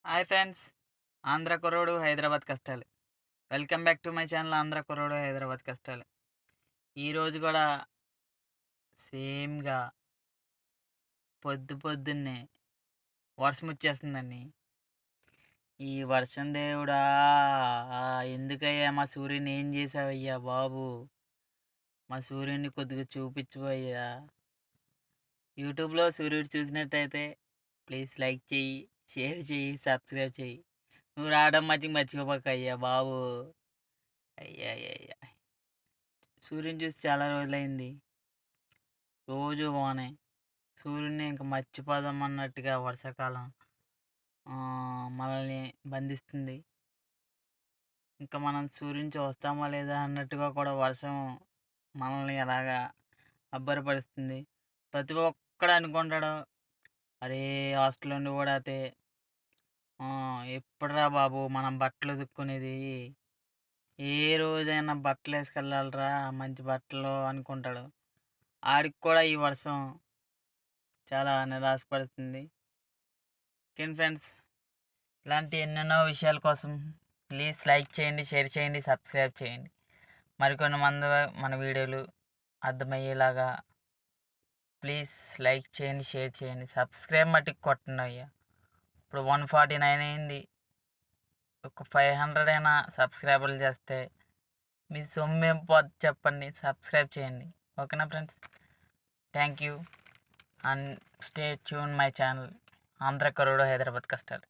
Hi friends, Andhra కుర్రోడు హైదరాబాద్ కష్టాలు. Welcome back to my channel Andhra కుర్రోడు హైదరాబాద్ కష్టాలు. ఈరోజు కూడా సేమ్గా పొద్దున్నే వర్షం వచ్చేస్తుందండి. ఈ వర్షం దేవుడా, ఎందుకయ్యా మా సూర్యుని ఏం చేసావయ్యా బాబు? మా సూర్యుని కొద్దిగా చూపించబోయ్యా. యూట్యూబ్లో సూర్యుడు చూసినట్టయితే ప్లీజ్ లైక్ చెయ్యి, షేర్ చెయ్యి, సబ్స్క్రైబ్ చెయ్యి. నువ్వు రావడం మర్చిపోక అయ్యా బాబు. అయ్యా అయ్యా, సూర్యుని చూసి చాలా రోజులైంది. రోజు వానే. సూర్యుడిని ఇంక మర్చిపోదాం అన్నట్టుగా వర్షాకాలం మనల్ని బంధిస్తుంది. ఇంకా మనం సూర్యుని చూస్తామా లేదా అన్నట్టుగా కూడా వర్షం మనల్ని అలాగా అబ్బరపరుస్తుంది. ప్రతి ఒక్కడు అనుకుంటాడు, అరే హాస్టల్ నుండి కూడా అయితే ఎప్పుడురా బాబు మనం బట్టలు ఉతుక్కునేది, ఏ రోజైనా బట్టలు వేసుకెళ్ళాలిరా మంచి బట్టలు అనుకుంటాడు. ఆడికి కూడా ఈ వర్షం చాలా నిరాశపడుతుంది. ఓకే ఫ్రెండ్స్, ఇలాంటి ఎన్నెన్నో విషయాల కోసం ప్లీజ్ లైక్ చేయండి, షేర్ చేయండి, సబ్స్క్రైబ్ చేయండి. మరికొన్ని మంది మన వీడియోలు అర్థమయ్యేలాగా ప్లీజ్ లైక్ చేయండి, షేర్ చేయండి, సబ్స్క్రైబ్ మట్టుకు కొట్టండి అయ్యా. ఇప్పుడు 149 అయింది. ఒక 500 అయినా సబ్స్క్రైబర్లు చేస్తే మీ సొమ్మేం పోద్ది చెప్పండి. సబ్స్క్రైబ్ చేయండి. ఓకేనా friends? Thank you and stay tune my channel Andhra కుర్రోడు హైదరాబాద్ కష్టాలు.